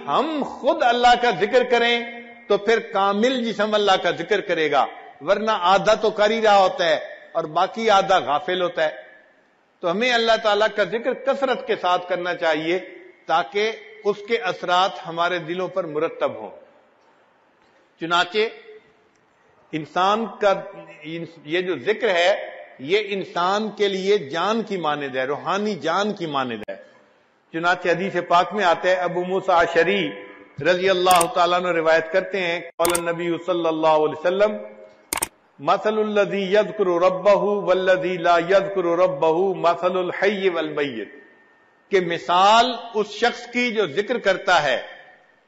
ہم خود اللہ کا ذکر کریں تو پھر کامل جسم اللہ کا ذکر کرے گا، ورنہ آدھا تو کر ہی رہا ہوتا ہے اور باقی آدھا غافل ہوتا ہے۔ تو ہمیں اللہ تعالیٰ کا ذکر کثرت کے ساتھ کرنا چاہیے تاکہ اس کے اثرات ہمارے دلوں پر مرتب ہوں۔ چنانچہ انسان کا یہ جو ذکر ہے یہ انسان کے لیے جان کی مانند ہے، روحانی جان کی مانند ہے۔ چنانچہ حدیث پاک میں آتا ہے، ابو موسیٰ اشعری رضی اللہ تعالیٰ عنہ روایت کرتے ہیں، قال النبی صلی اللہ علیہ وسلم مثل الذی یذکر ربہ والذی لا یذکر ربہ مثل الحی والمیت، کہ مثال اس شخص کی جو ذکر کرتا ہے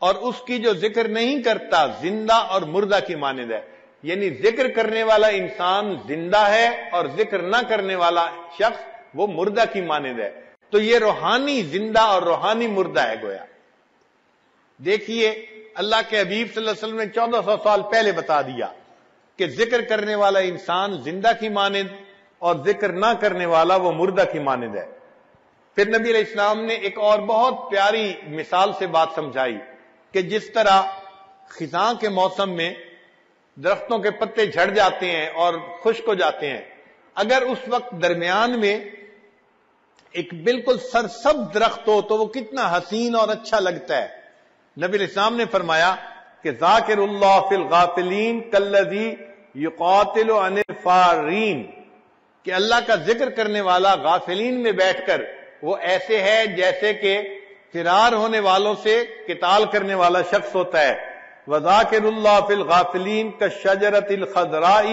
اور اس کی جو ذکر نہیں کرتا زندہ اور مردہ کی مانند ہے۔ یعنی ذکر کرنے والا انسان زندہ ہے اور ذکر نہ کرنے والا شخص وہ مردہ کی مانند ہے۔ تو یہ روحانی زندہ اور روحانی مردہ ہے گویا۔ دیکھیے اللہ کے حبیب صلی اللہ علیہ وسلم نے 1400 سال پہلے بتا دیا کہ ذکر کرنے والا انسان زندہ کی مانند اور ذکر نہ کرنے والا وہ مردہ کی مانند ہے۔ پھر نبی علیہ السلام نے ایک اور بہت پیاری مثال سے بات سمجھائی کہ جس طرح خزاں کے موسم میں درختوں کے پتے جھڑ جاتے ہیں اور خشک ہو جاتے ہیں، اگر اس وقت درمیان میں ایک بالکل سرسبز درخت ہو تو وہ کتنا حسین اور اچھا لگتا ہے۔ نبی علیہ السلام نے فرمایا کہ ذاکر اللہ فی الغافلین کالذی یقاتل عن الفارین، کہ اللہ کا ذکر کرنے والا غافلین میں بیٹھ کر وہ ایسے ہے جیسے کہ فرار ہونے والوں سے قتال کرنے والا شخص ہوتا ہے۔ وذاکر اللہ فی الغافلین کالشجرۃ الخضراء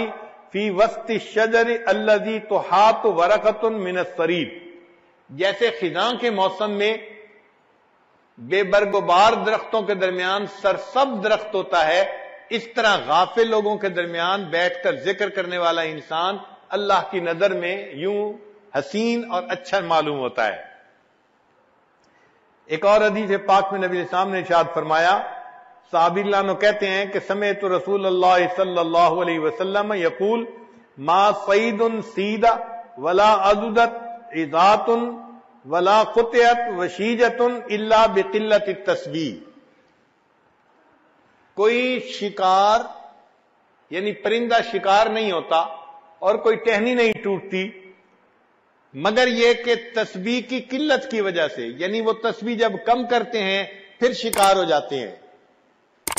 فی وسط الشجر الذی تحاط ورقۃ من الصریب، جیسے خزاں کے موسم میں بے برگ و بار درختوں کے درمیان سرسبز درخت ہوتا ہے، اس طرح غافل لوگوں کے درمیان بیٹھ کر ذکر کرنے والا انسان اللہ کی نظر میں یوں حسین اور اچھا معلوم ہوتا ہے۔ ایک اور حدیث پاک میں نبی علیہ السلام نے ارشاد فرمایا، صحابی اللہ عنہ کہتے ہیں کہ سمعت رسول اللہ صلی اللہ علیہ وسلم یقول ما صید سید ولا عضدت عظات ولا قطعت وشیجت الا بقلت التسبیح، کوئی شکار یعنی پرندہ شکار نہیں ہوتا اور کوئی ٹہنی نہیں ٹوٹتی مگر یہ کہ تسبیح کی قلت کی وجہ سے، یعنی وہ تسبیح جب کم کرتے ہیں پھر شکار ہو جاتے ہیں۔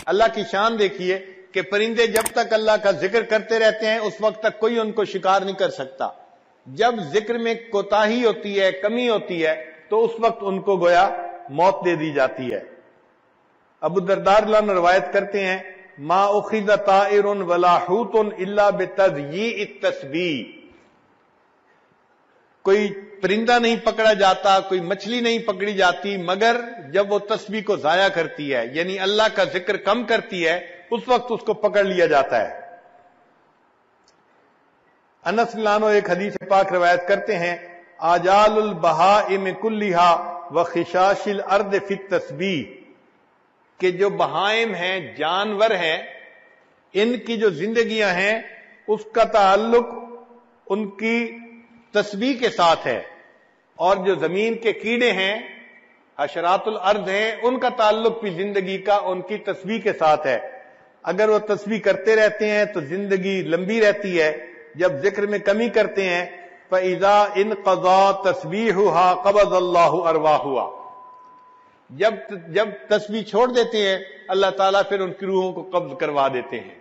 اللہ کی شان دیکھیے کہ پرندے جب تک اللہ کا ذکر کرتے رہتے ہیں اس وقت تک کوئی ان کو شکار نہیں کر سکتا، جب ذکر میں کوتاہی ہوتی ہے، کمی ہوتی ہے، تو اس وقت ان کو گویا موت دے دی جاتی ہے۔ ابو الدرداء رضی اللہ عنہ روایت کرتے ہیں، ما اخذ طائر ولا حوت الا بتضییع التسبیح، کوئی پرندہ نہیں پکڑا جاتا، کوئی مچھلی نہیں پکڑی جاتی مگر جب وہ تسبیح کو ضائع کرتی ہے، یعنی اللہ کا ذکر کم کرتی ہے، اس وقت اس کو پکڑ لیا جاتا ہے۔ انس رضی اللہ عنہ ایک حدیث پاک روایت کرتے ہیں، آجال البہائم کلھا وخشاش الارض فی التسبیح، کہ جو بہائم ہیں، جانور ہیں، ان کی جو زندگیاں ہیں اس کا تعلق ان کی تسبیح کے ساتھ ہے، اور جو زمین کے کیڑے ہیں، حشرات الارض ہیں، ان کا تعلق بھی زندگی کا ان کی تسبیح کے ساتھ ہے۔ اگر وہ تسبیح کرتے رہتے ہیں تو زندگی لمبی رہتی ہے، جب ذکر میں کمی کرتے ہیں فَإِذَا انْقَضَى تَسْبِيحُهَا قَبَضَ اللَّهُ أَرْوَاحُهَا، جب تسبیح چھوڑ دیتے ہیں اللہ تعالیٰ پھر ان کی روحوں کو قبض کروا دیتے ہیں۔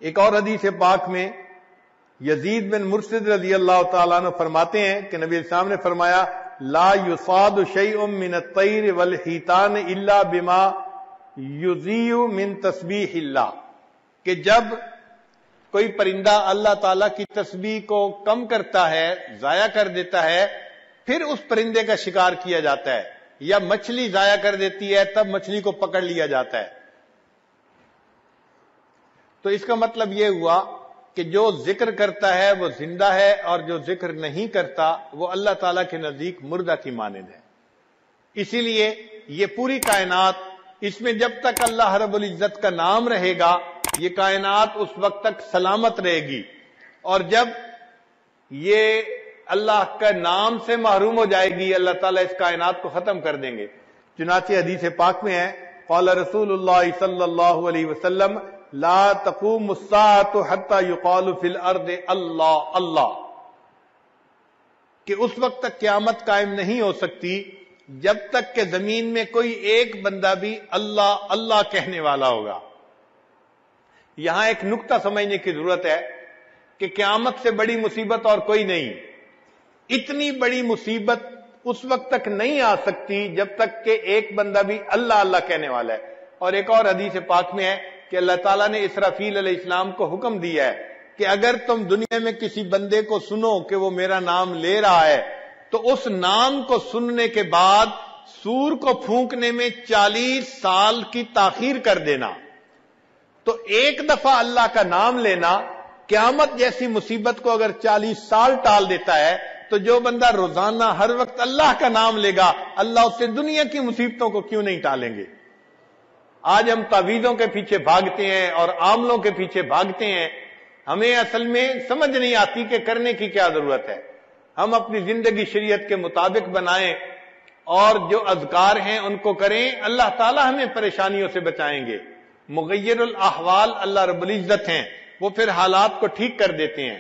ایک اور حدیث پاک میں یزید بن مرشد رضی اللہ تعالیٰ عنہ فرماتے ہیں کہ نبی السلام نے فرمایا، لا یصاد شیء من الطیر والحیتان الا بما یضیع من تسبیح اللہ، کہ جب کوئی پرندہ اللہ تعالیٰ کی تسبیح کو کم کرتا ہے، ضائع کر دیتا ہے، پھر اس پرندے کا شکار کیا جاتا ہے، یا مچھلی ضائع کر دیتی ہے تب مچھلی کو پکڑ لیا جاتا ہے۔ تو اس کا مطلب یہ ہوا کہ جو ذکر کرتا ہے وہ زندہ ہے، اور جو ذکر نہیں کرتا وہ اللہ تعالیٰ کے نزدیک مردہ کی مانند ہے۔ اسی لیے یہ پوری کائنات، اس میں جب تک اللہ رب العزت کا نام رہے گا یہ کائنات اس وقت تک سلامت رہے گی، اور جب یہ اللہ کا نام سے محروم ہو جائے گی، اللہ تعالیٰ اس کائنات کو ختم کر دیں گے۔ چنانچہ حدیث پاک میں ہے قال رسول اللہ صلی اللہ علیہ وسلم لا تقوم الساعة حتى يقال في الارض اللہ اللہ، کہ اس وقت تک قیامت قائم نہیں ہو سکتی جب تک کہ زمین میں کوئی ایک بندہ بھی اللہ اللہ کہنے والا ہوگا۔ یہاں ایک نقطہ سمجھنے کی ضرورت ہے کہ قیامت سے بڑی مصیبت اور کوئی نہیں۔ اتنی بڑی مصیبت اس وقت تک نہیں آ سکتی جب تک کہ ایک بندہ بھی اللہ اللہ کہنے والا ہے۔ اور ایک اور حدیث پاک میں ہے کہ اللہ تعالیٰ نے اسرافیل علیہ السلام کو حکم دیا ہے کہ اگر تم دنیا میں کسی بندے کو سنو کہ وہ میرا نام لے رہا ہے تو اس نام کو سننے کے بعد سور کو پھونکنے میں 40 سال کی تاخیر کر دینا۔ تو ایک دفعہ اللہ کا نام لینا قیامت جیسی مصیبت کو اگر 40 سال ٹال دیتا ہے تو جو بندہ روزانہ ہر وقت اللہ کا نام لے گا اللہ اس سے دنیا کی مصیبتوں کو کیوں نہیں ٹالیں گے۔ آج ہم تعویذوں کے پیچھے بھاگتے ہیں اور عاملوں کے پیچھے بھاگتے ہیں، ہمیں اصل میں سمجھ نہیں آتی کہ کرنے کی کیا ضرورت ہے۔ ہم اپنی زندگی شریعت کے مطابق بنائیں اور جو اذکار ہیں ان کو کریں، اللہ تعالی ہمیں پریشانیوں سے بچائیں گے۔ مغیر الاحوال اللہ رب العزت ہیں، وہ پھر حالات کو ٹھیک کر دیتے ہیں۔